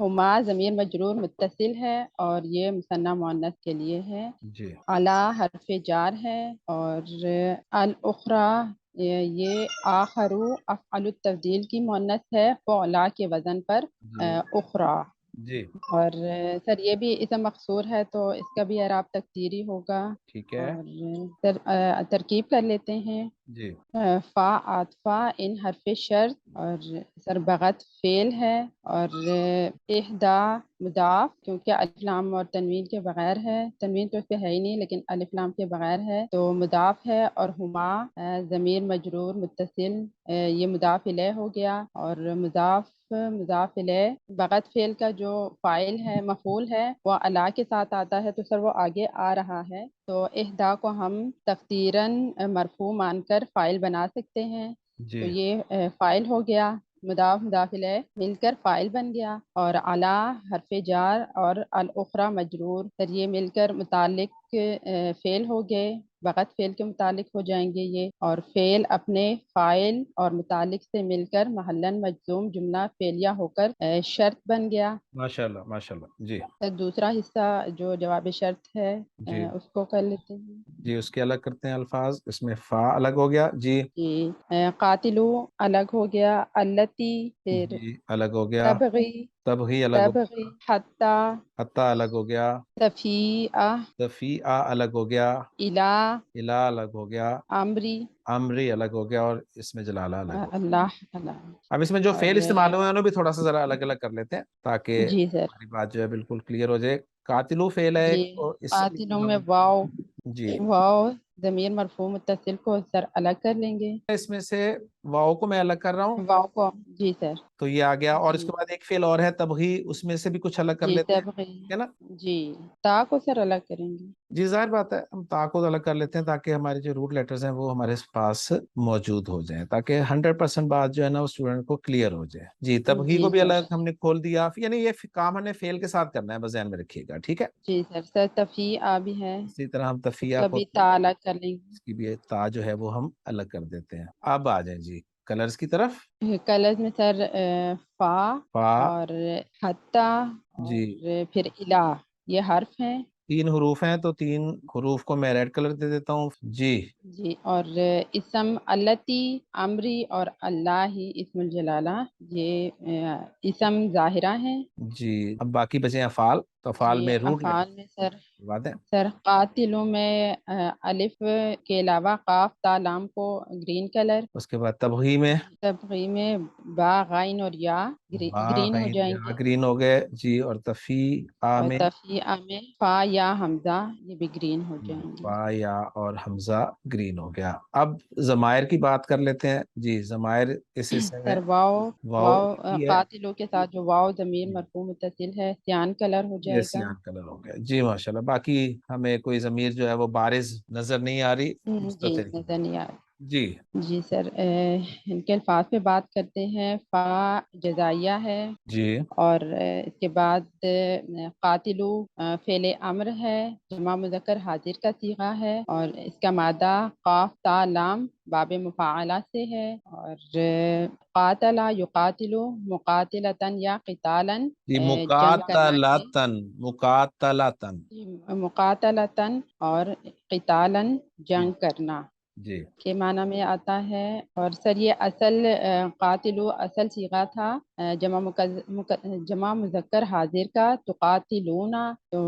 ہما ضمیر مجرور متصل ہے اور یہ مثنیٰ مؤنث کے لیے ہے. جی علی حرف جار ہے اور الاخری یہ آخرو افعل التفضیل کی مؤنث ہے فعلا کے وزن پر جی اخرى. جی اور سر یہ بھی اسم مقصور ہے تو اس کا بھی اعراب تقدیری ہوگا. ٹھیک ہے. اور ترکیب کر لیتے ہیں. جی فا عاطفہ ان حرف شرط اور سر بغت فعل ہے اور احدا مضاف کیونکہ الف لام اور تنوین کے بغیر ہے. تنوین تو اس پہ ہے ہی نہیں لیکن الف لام کے بغیر ہے تو مضاف ہے. اور ہما ضمیر مجرور متصل یہ مضاف الیہ ہو گیا. اور مضاف الیہ بغت فعل کا جو فاعل ہے مفعول ہے وہ الا کے ساتھ آتا ہے تو سر وہ آگے آ رہا ہے تو احدا کو ہم تقدیراً مرفوع مان کر فاعل بنا سکتے ہیں. جی تو یہ فاعل ہو گیا. مضاف الیہ مل کر فاعل بن گیا. اور اعلی حرف جار اور الاخری مجرور سر یہ مل کر متعلق فعل ہو گئے. بغت فعل کے متعلق ہو جائیں گے یہ. اور فعل اپنے فاعل اور متعلق سے مل کر محلاً مجزوم جملہ فعلیہ ہو کر شرط بن گیا. ماشاء اللہ ماشاء اللہ. جی دوسرا حصہ جو جواب شرط ہے جی اس کو کر لیتے ہیں. جی اس کے الگ کرتے ہیں الفاظ. اس میں فا الگ ہو گیا. جی جی قاتلو الگ ہو گیا. التی پھر جی الگ ہو گیا. تبغی تبغی الگ ہو تبغی گیا. حتی حتی الگ ہو گیا. تفیع تفیع الگ ہو گیا. الا الا الگ ہو گیا. امری امری الگ ہو گیا. اور اس میں جلالہ الگ ہو گیا. اللہ اللہ. اب اس میں جو اور فعل استعمال ہوئے ہیں انہوں بھی تھوڑا سا ذرا الگ الگ کر لیتے ہیں تاکہ جی سر ہماری بات جو ہے بالکل کلیئر ہو جائے. قاتلو فعل ہے جی ایک اور اس سے قاتلوں میں واو جی ضمیر مرفوع متصل کو سر الگ کر لیں گے. اس میں سے واو کو میں الگ کر رہا ہوں واو کو جی سر. تو یہ آ گیا. اور اس جی کے بعد ایک فعل اور ہے تبغی. اس میں سے بھی کچھ الگ کر جی لیتے ہیں. تبغی ٹھیک ہے نا. جی تا کو سر الگ کریں گے. جی ظاہر بات ہے ہم تا کو الگ کر لیتے ہیں تاکہ ہمارے جو روٹ لیٹرز ہیں وہ ہمارے پاس موجود ہو جائیں تاکہ 100% بات جو ہے نا وہ اسٹوڈنٹ کو کلیئر ہو جائے. جی تبغی جی کو بھی سر. الگ ہم نے کھول دیا. یعنی یہ کام ہم نے فعل کے ساتھ کرنا ہے بس ذہن میں رکھیے گا. ٹھیک ہے. جی سر. سر تفیع بھی ہے اسی طرح ہم اس تفیہ کا کو بھی تا الگ کر لیں اس کی بھی تا جو ہے وہ ہم الگ کر دیتے ہیں. اب آ جائیں جی کلرز کی طرف. گے. کلرز میں سر فا فا اور حتی جی اور پھر الا یہ حرف ہیں. 3 حروف ہیں تو 3 حروف کو میں ریڈ کلر دے دیتا ہوں. جی جی. اور اسم التی امری اور اللہ اسم الجلالہ یہ اسم ظاہرہ ہیں. جی اب باقی بچے افعال. تو افعال جی میں روٹ افعال میں سر بات ہے. سر قاتلوں میں الف کے علاوہ قاف تا لام کو گرین کلر. اس کے بعد تبغی میں تبغی میں با غائن اور یا با گرین ہو غین جائیں یا گے. گرین ہو گئے. جی اور تفیع اور میں تفیع میں فا یا حمزہ یہ بھی گرین ہو جائیں گے. فا یا اور حمزہ گرین ہو گیا. اب ضمائر کی بات کر لیتے ہیں. جی ضمائر اس حصے میں سر واو واو واو ایک ہی ہے. قاتلوں کے ساتھ جو واو ضمیر مرفوع متصل ہے سیان کلر ہو یہ جائے گا. سیاہ کلر ہو گیا. جی ماشاءاللہ. باقی ہمیں کوئی ضمیر جو ہے وہ بارز نظر نہیں آ رہی. جی مستتر کی. نظر نہیں آ رہا. جی جی سر ان کے الفاظ پہ بات کرتے ہیں. فا جزائیہ ہے جی اور اس کے بعد قاتلو فعل امر ہے جمع مذکر حاضر کا صیغہ ہے اور اس کا مادہ قاف تا لام باب مفاعلہ سے ہے. اور قاتلا یقاتلو مقاتلتن یا قتالن جی جنگ کرنا کے مقاتلتن مقاتلتن. مقاتلتن اور قتالن جنگ کرنا جی کے معنی میں آتا ہے. اور سر یہ اصل قاتلو اصل صیغہ تھا جمع مذکر حاضر کا تقاتلون. تو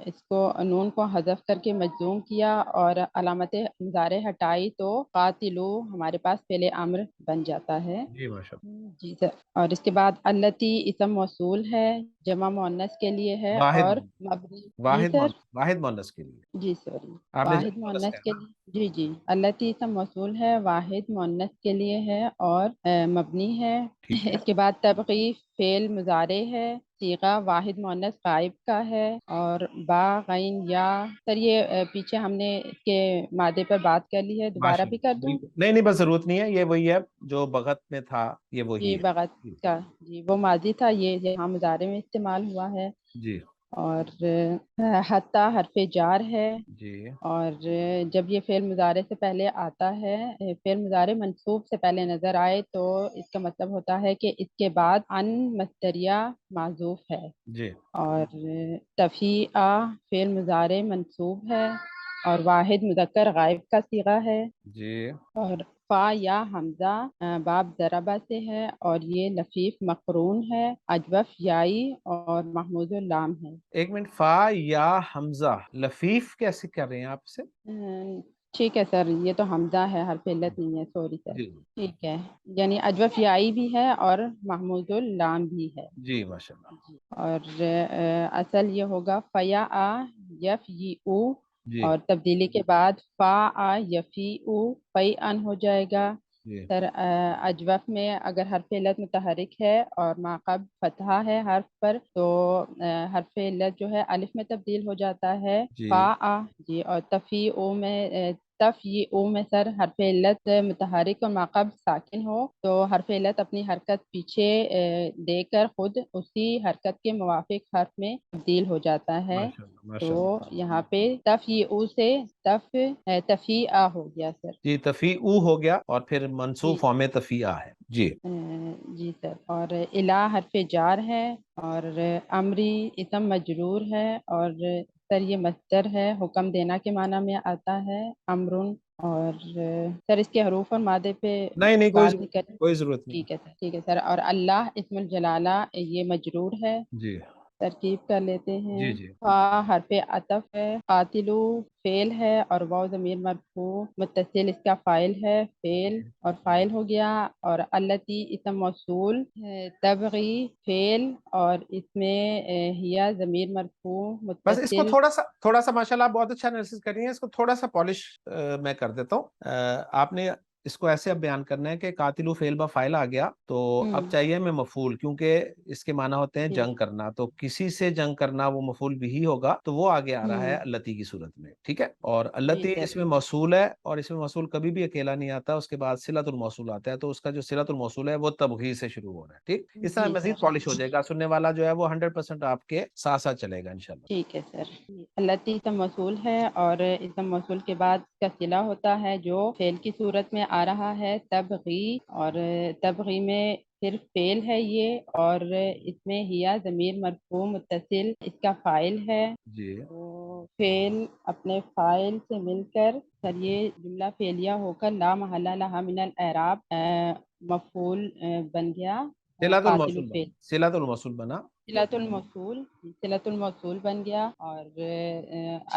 اس کو نون کو حذف کر کے مجزوم کیا اور علامت مضارع ہٹائی تو قاتلو ہمارے پاس فعل امر بن جاتا ہے. جی ماشاءاللہ. جی سر. اور اس کے بعد التی اسم موصول ہے جمع مؤنث کے لیے ہے واحد اور مؤنث مبنی. جی واحد سر. مؤنث واحد مؤنث کے لیے جی سوری آپ نے واحد جمع مؤنث مؤنث کہا کے نا. لیے. جی جی التی اسم موصول ہے واحد مؤنث کے لیے ہے اور مبنی ہے. ٹھیک ہے. اس کے بعد تبغی فعل مضارع ہے صیغہ واحد مؤنث غائب کا ہے اور با غین یا. سر یہ پیچھے ہم نے اس کے مادے پر بات کر لی ہے دوبارہ بھی کر ماشاءاللہ دوں. بالکل. نہیں نہیں بس ضرورت نہیں ہے. یہ وہی ہے جو بغت میں تھا. یہ جی وہی ہے. بغت جی کا جی وہ ماضی تھا یہ یہاں مضارع میں استعمال ہوا ہے. جی اور حتی حرف جار ہے، جی اور جب یہ فعل مضارع سے پہلے آتا ہے، فعل مضارع منصوب سے پہلے نظر آئے تو اس کا مطلب ہوتا ہے کہ اس کے بعد ان مصدریہ معذوف ہے۔ جی اور تفیعہ فعل مضارع منصوب ہے اور واحد مذکر غائب کا صیغہ ہے۔ جی اور فا یا حمزہ باب ضربہ سے ہے، اور یہ لفیف مقرون ہے، اجوف یائی اور محمود اللام ہے۔ ایک منٹ، فا یا حمزہ لفیف کیسے کر رہے ہیں آپ سے؟ ٹھیک ہے سر، یہ تو حمزہ ہے، حرف علت نہیں ہے، سوری سر۔ جی ٹھیک ہے، یعنی اجوف یائی بھی ہے اور محمود اللام بھی ہے۔ جی ماشاء اللہ۔ جی، اور اصل یہ ہوگا فیا آ یف ی او، جی اور تبدیلی کے بعد فا آ یفی او فی ان ہو جائے گا۔ جی سر اجوف میں اگر حرف علت متحرک ہے اور ماقب فتحہ ہے حرف پر تو حرف علت جو ہے الف میں تبدیل ہو جاتا ہے، جی فا آ۔ جی، اور تفی او میں تف یہ او میں سر حرف علت متحرک اور ماقب ساکن ہو تو حرف علت اپنی حرکت پیچھے دے کر خود اسی حرکت کے موافق حرف میں تبدیل ہو جاتا ہے۔ ماشاء اللہ ماشاء تو اللہ۔ یہاں پہ تف یہ او سے تفی آ ہو گیا سر۔ جی تفیع ہو گیا اور پھر جی منصوب فارم میں تفیع ہے۔ جی جی سر، اور الہ حرف جار ہے، اور امری اسم مجرور ہے، اور سر یہ مصدر ہے، حکم دینا کے معنی میں آتا ہے امرن۔ اور سر اس کے حروف اور مادے پہ نہیں نہیں، بات نہیں کریں؟ کوئی ضرورت نہیں۔ ٹھیک ہے سر، ٹھیک ہے سر، اور اللہ اسم الجلالہ یہ مجرور ہے۔ جی ترکیب کر لیتے ہیں۔ جی جی فا حرف عطف ہے، قاتلو فعل ہے، اور واو ضمیر مرفوع متصل اس کا فاعل ہے، فعل اور فاعل ہو گیا، اور التی اسم موصول ہے، تبغی فعل اور اس میں ہیا ضمیر مرفوع بس اس کو متصل۔ تھوڑا سا ماشاءاللہ آپ بہت اچھا انالیسس کر رہی ہیں، اس کو تھوڑا سا پالش میں کر دیتا ہوں۔ آپ نے اس کو ایسے اب بیان کرنا ہے کہ قاتل فعل با فاعل آ گیا تو اب چاہیے ہمیں مفعول، کیونکہ اس کے معنی ہوتے ہیں جنگ کرنا، تو کسی سے جنگ کرنا وہ مفعول بھی ہی ہوگا، تو وہ آگے آ رہا ہے التی کی صورت میں، ٹھیک ہے۔ اور التی اس میں موصول ہے، اور اس میں موصول کبھی بھی اکیلا نہیں آتا، اس کے بعد صلۃ الموصول آتا ہے، تو اس کا جو صلۃ الموصول ہے وہ تبغیض سے شروع ہو رہا ہے، ٹھیک۔ اس طرح جی مزید سر، پالش ہو جائے گا، سننے والا جو ہے وہ 100% آپ کے ساتھ ساتھ چلے گا انشاءاللہ۔ ٹھیک ہے سر۔ التی اسم موصول ہے، اور اسم موصول کے بعد اس کا صلہ ہوتا ہے جو فعل کی صورت میں آ رہا ہے، تبغی، اور تبغی میں صرف فعل ہے یہ، اور اس میں ہیا ضمیر مرفوع متصل اس کا فاعل ہے۔ جی تو فعل اپنے فاعل سے مل کر سر یہ جملہ فعلیہ ہو کر لا محل لہا من الاعراب مفعول بن گیا، صلۃ قاتل الموصول بنا، فعل، صلۃ الموصول بنا۔ صلۃ الموصول بن گیا، اور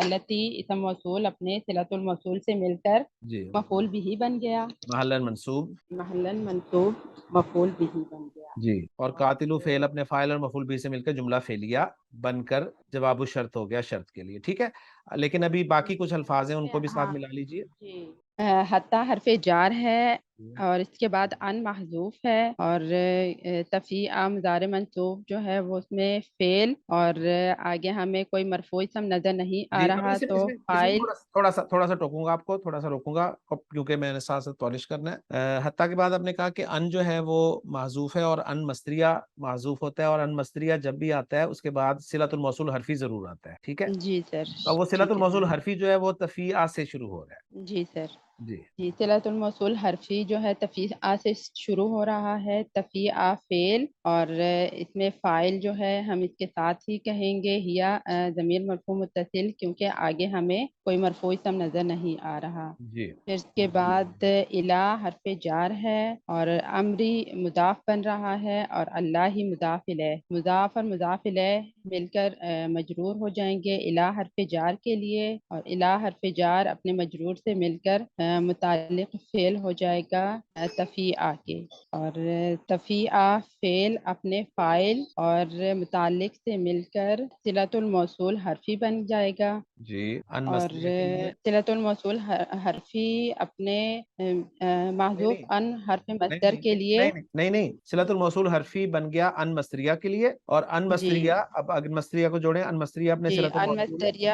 التی اسم موصول اپنے صلۃ الموصول سے مل کر جی مفعول بھی بن گیا، محلن منصوب۔ محلاً منصوب مفعول بھی بن گیا۔ جی اور قاتل اور فعل اپنے فاعل اور مفعول بھی سے مل کر جملہ فعلیہ بن کر جواب الشرط ہو گیا شرط کے لیے، ٹھیک ہے۔ لیکن ابھی باقی کچھ الفاظ ہیں ان کو بھی ساتھ ہاں ملا لیجئے۔ جی، حتی حرف جار ہے، اور اس کے بعد ان محذوف ہے، اور تفیع مضارع منصوب جو ہے وہ اس میں فعل، اور آگے ہمیں کوئی مرفوع اسم نظر نہیں آ جی اب رہا تو اس میں فاعل۔ تھوڑا سا ٹوکوں گا آپ کو، تھوڑا سا روکوں گا کیونکہ میں نے ساتھ ساتھ پالش کرنا ہے۔ حتیٰ کے بعد آپ نے کہا کہ ان جو ہے وہ محذوف ہے، اور ان مستریہ محذوف ہوتا ہے، اور ان مستریہ جب بھی آتا ہے اس کے بعد صلۃ الموصول حرفی ضرور آتا ہے، ٹھیک ہے۔ جی سر، تو وہ صلۃ ٹھیک ہے الموصول سر، حرفی جو ہے وہ تفیع سے شروع ہو رہا ہے۔ جی سر۔ جی جی، صلۃ الموصول حرفی جو ہے تفیع سے شروع ہو رہا ہے، تفیع فعل، اور اس میں فاعل جو ہے ہم اس کے ساتھ ہی کہیں گے ہیا ضمیر مرفوع متصل، کیونکہ آگے ہمیں کوئی مرفوع اسم نظر نہیں آ رہا۔ جی پھر اس کے بعد الہ حرف جار ہے، اور امری مضاف بن رہا ہے، اور اللہ ہی مضاف الیہ، مضاف اور مضاف الیہ مل کر مجرور ہو جائیں گے الہ حرف جار کے لیے، اور الہ حرف جار اپنے مجرور سے مل کر متعلق فعل ہو جائے گا تفیع کے، اور تفیع فعل اپنے فاعل اور متعلق سے مل کر صلۃ الموصول حرفی بن جائے گا، جی ان اور مستریہ کے لیے صلۃ الموصول حرفی اپنے نہیں محذوف نہیں ان حرف نہیں مصدر نہیں کے لیے۔ نہیں صلۃ الموصول حرفی بن گیا ان مستریہ کے لیے، اور ان جی مستریہ اب اگر مستریہ کو جوڑیں، ان مستریہ اپنے جی، صلۃ ان الموصول مصدریہ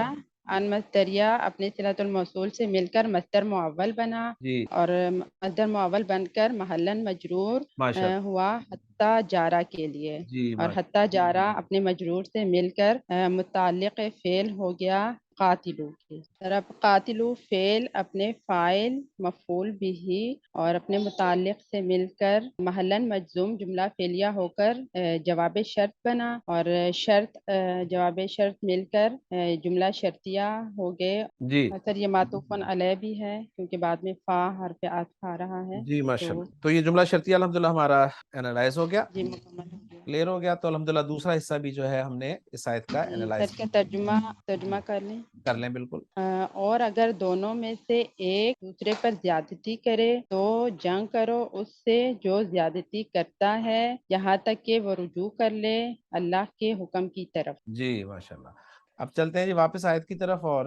ان مصدریہ اپنے صلۃ الموصول سے مل کر مصدر معول بنا جی اور مصدر معول بن کر محلاً مجرور ماشاء اللہ. ہوا حتیٰ جارہ کے لیے، جی اور ماشاء حتیٰ جارہ اپنے مجرور سے مل کر متعلق فعل ہو گیا قاتلو کی طرف. قاتلو فعل اپنے فاعل مفعول بھی اور اپنے متعلق سے مل کر محلاً مجزوم جملہ فعلیہ ہو کر جواب شرط بنا، اور شرط جواب شرط مل کر جملہ شرطیہ ہو گئے. جی سر یہ معطوف علیہ بھی ہے کیونکہ بعد میں فا حرف عطف آ رہا ہے. جی ماشاء تو اللہ. تو یہ جملہ شرطیہ الحمدللہ ہمارا اینالائز ہو گیا، جی مکمل ہو گیا. کلیئر ہو گیا. تو الحمدللہ دوسرا حصہ بھی جو ہے ہم نے اس آیت کا جی اینالائز سر کا ترجمہ کر لیں. کر لیں. بالکل. اور اگر دونوں میں سے ایک دوسرے پر زیادتی کرے تو جنگ کرو اس سے جو زیادتی کرتا ہے یہاں تک کہ وہ رجوع کر لے اللہ کے حکم کی طرف. جی ماشاء اللہ. اب چلتے ہیں جی واپس آیت کی طرف اور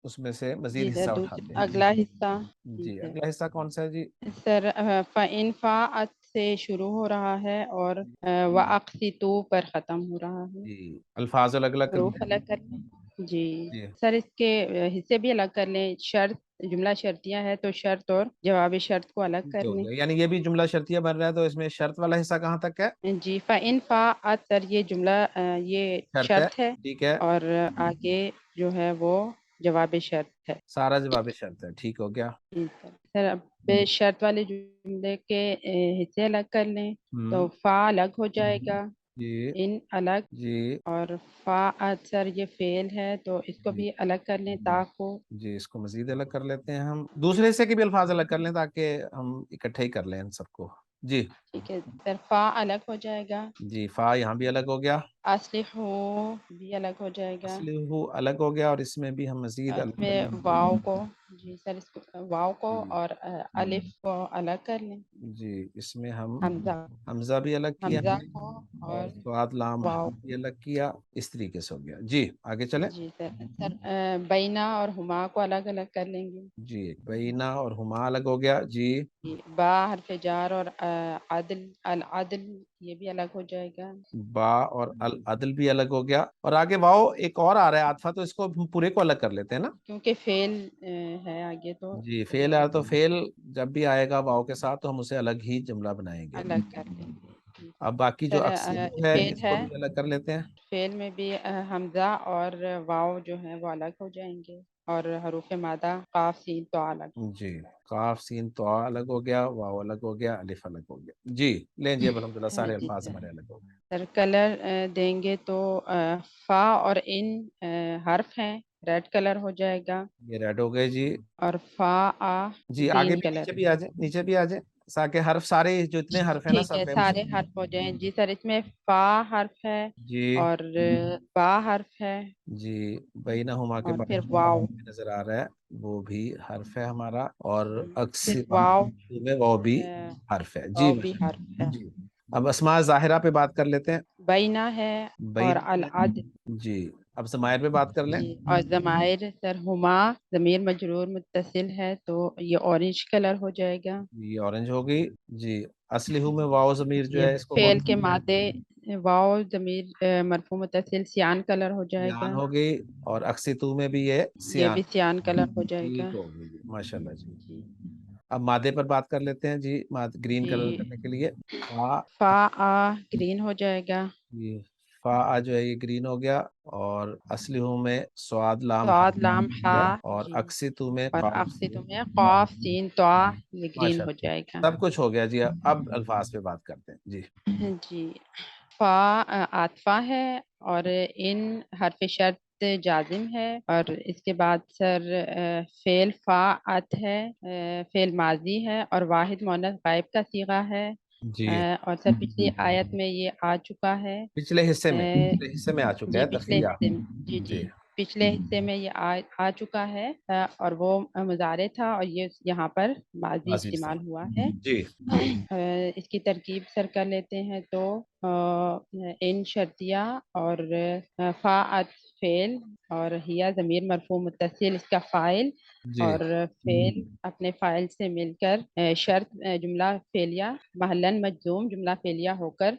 اس میں سے مزید جی حصہ سر اٹھاتے ہیں. اگلا حصہ. جی اگلا حصہ کون سا ہے جی؟ سر فَإِن فَاعَت سے شروع ہو رہا ہے اور وَأَقْسِطُوا پر ختم ہو رہا ہے. جی الفاظ الگ الگ حروف کرتے الگ کر لیں. جی جی سر اس کے حصے بھی الگ کر لیں. شرط جملہ شرطیہ ہے تو شرط اور جواب شرط کو الگ کر ہو لیں. گیا. یعنی یہ بھی جملہ شرطیہ بن رہا ہے، تو اس میں شرط والا حصہ کہاں تک ہے؟ جی فَإِن فَاعَت سر یہ جملہ یہ شرط ہے ٹھیک ہے. اور آگے جو ہے وہ جواب شرط ہے. سارا جواب شرط ہے. ٹھیک ہو گیا. جی سر اب شرط والے جملے کے حصے الگ کر لیں. تو فا الگ ہو جائے گا، جی ان الگ، جی اور فا سر یہ فعل ہے تو اس کو جی بھی الگ کر لیں تا کو. جی اس کو مزید الگ کر لیتے ہیں ہم، دوسرے حصے کے بھی الفاظ الگ کر لیں تاکہ ہم اکٹھے ہی کر لیں ان سب کو. جی ٹھیک ہے سر فا الگ ہو جائے گا، جی فا یہاں بھی الگ ہو گیا، اصلح بھی الگ ہو جائے گا، اصلی ہو الگ ہو گیا، اور اس میں بھی ہم مزید اس الگ میں کر واؤ کو. جی سر اس کو واؤ کو لیں. اور الف کو الگ کر لیں. جی اس میں ہم حمزہ حمزہ بھی الگ کیا حمزہ ہے کو اور اور سواد لام واؤ. بھی الگ کیا. اس طریقے سے ہو گیا. جی آگے چلیں. جی سر بینہ اور ہما کو الگ الگ کر لیں گے. جی بینہ اور ہما الگ ہو گیا. جی با حرف جار اور عدل العدل یہ بھی الگ ہو جائے گا. با اور العدل بھی الگ ہو گیا. اور آگے واؤ ایک اور آ رہا ہے عاطفہ، تو اس کو ہم پورے کو الگ کر لیتے ہیں نا. کیونکہ فعل ہے آگے تو جی فعل ہے تو فعل جب بھی آئے گا واؤ کے ساتھ تو ہم اسے الگ ہی جملہ بنائیں گے. الگ کر لیں گے. جی اب باقی جو سر اکثر ہے فعل اس کو ہے، بھی الگ کر لیتے ہیں. فعل میں بھی حمزہ اور واؤ جو ہیں وہ الگ ہو جائیں گے، اور حروف مادہ قاف سین تو الگ. جی قاف سین تو الگ ہو گیا، واو الگ ہو گیا، الف الگ ہو گیا. جی لیں جی اب الحمدللہ سارے جی الفاظ سر ہمارے الگ ہو گئے. سر کلر دیں گے تو فا اور ان حرف ہیں، ریڈ کلر ہو جائے گا، یہ ریڈ ہو گئے. جی اور فا آ جی آگے گرین بھی کلر. نیچے بھی آ جائیں، نیچے بھی آ جائیں تاکہ حرف سارے جو اتنے حرف ہیں نا ٹھیک ہے سب میں سارے حرف ہو جائیں. جی سر اس میں فا حرف ہے جی اور با حرف ہے جی بینہما کے اور بعد پھر جو واؤ. واو نظر آ رہا ہے وہ بھی حرف ہے ہمارا، اور پھر اکثر واؤ میں وہ بھی حرف ہے. جی واؤ بھی حرف ہے. جی اب اسماء ظاہرہ پہ بات کر لیتے ہیں. بینہ ہے اور بین العدل. جی اب ضمائر پہ بات کر لیں. جی اور ضمائر سر ہما ضمیر مجرور متصل ہے تو یہ اورنج کلر ہو جائے گا. یہ اورنج ہو گئی. جی اصلی ہوں میں واو ضمیر جو یہ ہے اس کو فعل کے مادے واؤ ضمیر مرفوع متصل سیان کلر ہو جائے سیان گا. ہو گئی، اور اکسیتو میں بھی یہ یہ سیان. بھی سیان کلر ہو جائے گا. ٹھیک ہو گئی ماشاء اللہ. جی جی اب مادے پر بات کر لیتے ہیں. جی گرین کلر جی کرنے کے لیے فا. فا آ گرین ہو جائے گا. جی فا جو ہے یہ گرین ہو گیا، اور اصلی ہوں میں سواد لام سعاد لام ہا. اور جی اکسیتو میں اور قاف اقصیتوں میں قاف سین طا یہ گرین ماشاء ہو اللہ جائے گا. سب کچھ ہو گیا. جی اب الفاظ پہ بات کرتے ہیں. جی جی فا عاطفہ ہے اور ان حرف شرط جازم ہے، اور اس کے بعد سر فعل فاعت ہے، فعل ماضی ہے اور واحد مؤنث غائب کا صیغہ ہے. جی اور سر پچھلی آیت میں یہ آ چکا ہے. پچھلے حصے میں آ چکا جی ہے پچھلے دفعیہ. حصے میں جی پچھلے حصے میں یہ آ چکا ہے، اور وہ مضارع تھا اور یہ یہاں پر ماضی ماضی سے. استعمال ہوا ہے. جی اس کی ترکیب سر کر لیتے ہیں تو ان شرطیہ اور فاعت فعل اور ہیا ضمیر مرفوع متصل اس کا فاعل، جی اور فعل اپنے فاعل سے مل کر شرط جملہ فعلیہ محلاً مجزوم جملہ فعلیہ ہو کر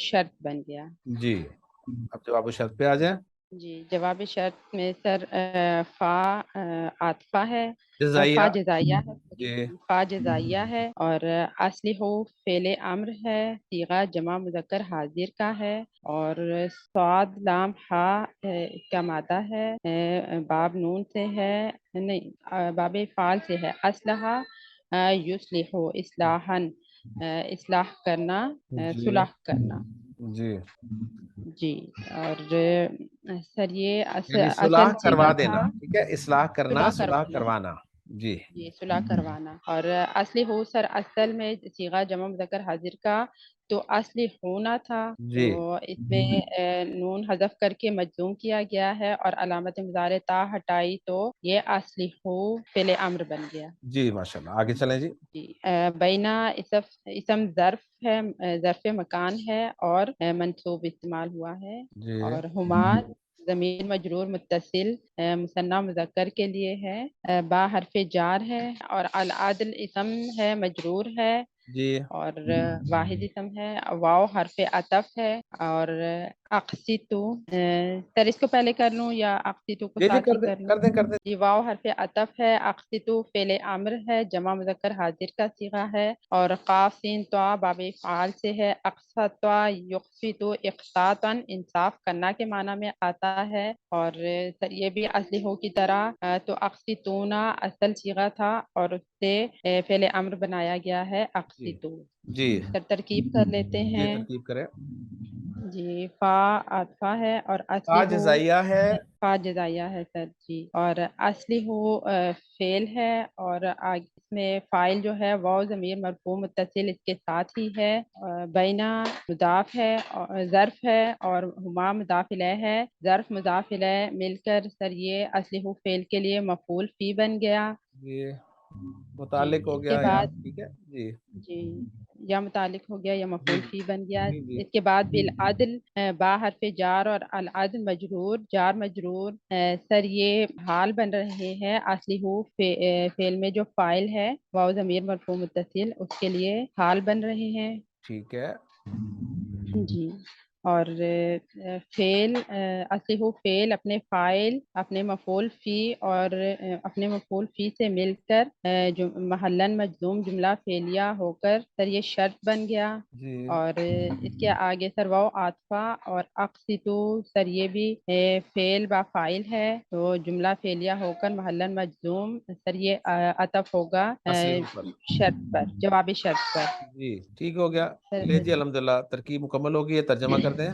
شرط بن گیا. جی اب جواب شرط پہ آ جائیں. جی جواب شرط میں سر فا عاطفہ ہے، فا جزائیہ جزائیہ ہے، جی فا جزائیہ ہے، اور اصلی ہو فعل امر ہے، صیغہ جمع مذکر حاضر کا ہے، اور صاد لام ہا اس کا مادہ ہے، باب نون سے ہے، نہیں باب فعال سے ہے، اسلحہ یصلح اصلاحاً، اصلاح کرنا، جی صلح کرنا. جی، جی اور سر یہ یعنی اصل صلاح صیغہ کروا تھا، دینا، ٹھیک ہے، اصلاح کرنا، صلح صلاح کروانا. کروانا. جی جی صلح کروانا. اور اصلی ہو سر اصل میں صیغہ جمع مذکر حاضر کا تو اصلی ہونا تھا، جی تو اس میں نون حذف کر کے مجزوم کیا گیا ہے، اور علامت مضارع تا ہٹائی تو یہ اصلی ہو فعل امر بن گیا. جی ماشاء اللہ، آگے چلیں جی. جی بینا اسم ظرف ہے، ظرف مکان ہے، اور منصوب استعمال ہوا ہے. جی اور ہما ضمیر مجرور متصل مثنیٰ مذکر کے لیے ہے، با حرف جار ہے، اور العدل اسم ہے مجرور ہے، جی اور واحد اسم ہے، واو حرف عطف ہے، اور اقسیتو سر اس کو پہلے کر لوں یا اقسیتو کو جی جی، ساتھ ہی کر دیں کر لوں؟ کر دیں کر دیں. جی واو حرف عطف ہے، اقسیتو فعل امر ہے، جمع مذکر حاضر کا صیغہ ہے، اور قاف سین طا باب فعال سے ہے، اقسطا یقسطو اقساطا انصاف کرنا کے معنی میں آتا ہے. اور سر یہ بھی اصلی ہو کی طرح تو اقسطونا اصل صیغہ تھا، اور اس سے فعل امر بنایا گیا ہے جی اقسطو. جی سر ترکیب کر لیتے جی، ہیں. ترکیب کریں. جی فا عطفہ ہے، اور فا اصلی ہو جزائیہ ہے. فا جزائیہ ہے سر. جی اور اصلی ہو فعل ہے، اور اس میں فائل جو ہے وہ ضمیر مرفوع متصل اس کے ساتھ ہی ہے، بینا مضاف ہے، ظرف ہے، اور ہما مضاف الیہ ہے. ظرف مضاف الیہ مل کر سر یہ اصلی ہو فعل کے لیے مفعول فی بن گیا. جی جی متعلق ہو اس کے گیا یا، بعد ٹھیک ہے جی. جی یا متعلق ہو گیا یا جی مفعول جی فی بن گیا. جی جی اس کے بعد بالعدل با حرف جار اور العدل مجرور، جار مجرور سر یہ حال بن رہے ہیں اصلی ہو فعل میں جو فاعل ہے واو ضمیر مرفوع متصل اس کے لیے حال بن رہے ہیں. ٹھیک ہے. جی اور فعل اصلی ہو فعل اپنے فاعل، اپنے مفعول فی، اور اپنے مفعول فی سے مل کر محلن مجزوم جملہ فعلیہ ہو کر سر یہ شرط بن گیا. جی اور اس کے آگے سر واو عاطفہ اور اقسطو سر یہ بھی فعل با فاعل ہے، تو جملہ فعلیہ ہو کر محلن مجزوم سر یہ عطف ہوگا اصلی اوپر. شرط پر، جوابی شرط پر. جی ٹھیک ہو گیا. سر لے جی الحمدللہ، ترکیب مکمل ہوگی. یہ ترجمہ کر دیں.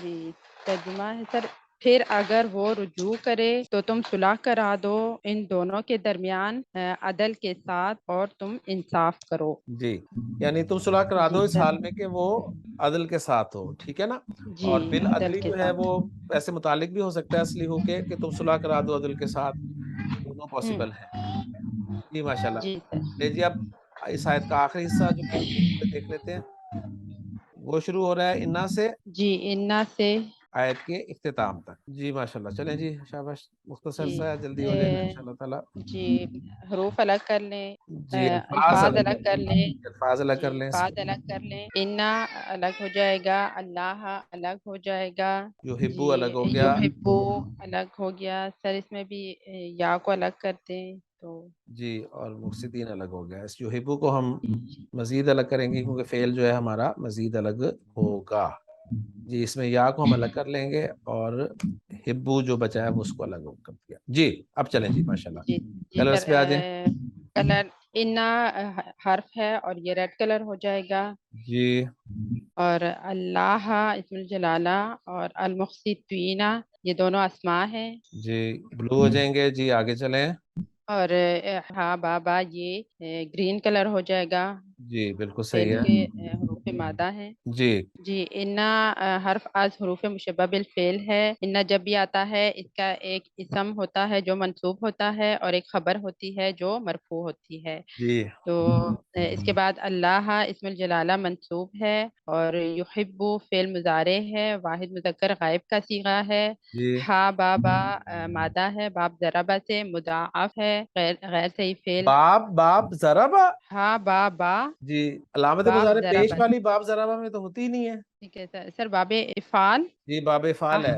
جی ترجمہ ہے سر، پھر اگر وہ رجوع کرے تو تم صلح کرا دو ان دونوں کے درمیان عدل کے ساتھ، اور تم انصاف کرو. جی یعنی تم صلح کرا دو جی اس سر. حال میں کہ وہ عدل کے ساتھ ہو، ٹھیک ہے نا. جی اور عدل بالعدلی کے جو ہے ساتھ. وہ ایسے متعلق بھی ہو سکتا ہے اصلی ہو کے کہ تم صلح کرا دو عدل کے ساتھ. دونوں پاسبل ہیں. جی ماشاء اللہ. جی سر. لے جی اب اس آیت کا آخری حصہ جو دیکھ لیتے ہیں. وہ شروع ہو رہا ہے انا سے جی انا سے. آیت کے اختتام تک. جی ماشاء اللہ. چلیں جی شاباش، مختصر جی سا ہے، جلدی ہو جائے گا انشاءاللہ تعالی. جی حروف الگ کر لیں، جی الفاظ الفاظ الگ الگ کر لیں. الفاظ الگ جی کر لیں. الفاظ الگ کر لیں. انا الگ ہو جائے گا، اللہ الگ ہو جائے گا. یحبو جی الگ ہو گیا. یحبو الگ ہو گیا. سر اس میں بھی یا کو الگ کرتے ہیں تو. جی اور مقصدین الگ ہو گیا. اس یحبو کو ہم مزید الگ کریں گے کیونکہ فعل جو ہے ہمارا مزید الگ ہوگا. جی اس میں یا کو ہم الگ کر لیں گے، اور ہبو جو بچا ہے وہ اس کو الگ کر دیا. جی اب چلیں جی ماشاء اللہ جی جی کلرز سر پہ آ جائیں. کلر انا حرف ہے اور یہ ریڈ کلر ہو جائے گا. جی اور اللہ اسم الجلالہ اور المقسطین یہ دونوں اسماء ہیں. جی بلو ہو جائیں گے. جی آگے چلیں. اور ہاں بابا یہ گرین کلر ہو جائے گا. جی بالکل فعل صحیح ہے. کے حروف مادہ ہیں. جی جی انا حرف از حروف مشبہ بالفعل ہے. انا جب بھی آتا ہے اس کا ایک اسم ہوتا ہے جو منصوب ہوتا ہے، اور ایک خبر ہوتی ہے جو مرفوع ہوتی ہے. جی تو اس کے بعد اللہ اسم الجلالہ منصوب ہے، اور یحب فعل مضارع ہے، واحد مذکر غائب کا صیغہ ہے. جی ہا بابا مادہ ہے، باب ضربہ سے مضاعف ہے، غیر صحیح فعل. باب ضربہ. ہا بابا جی علامت باب مضارع پیش ضربہ. والی باب ضربہ میں تو ہوتی ہی نہیں ہے. ٹھیک ہے سر. سر باب افعال. جی باب فعال ہے.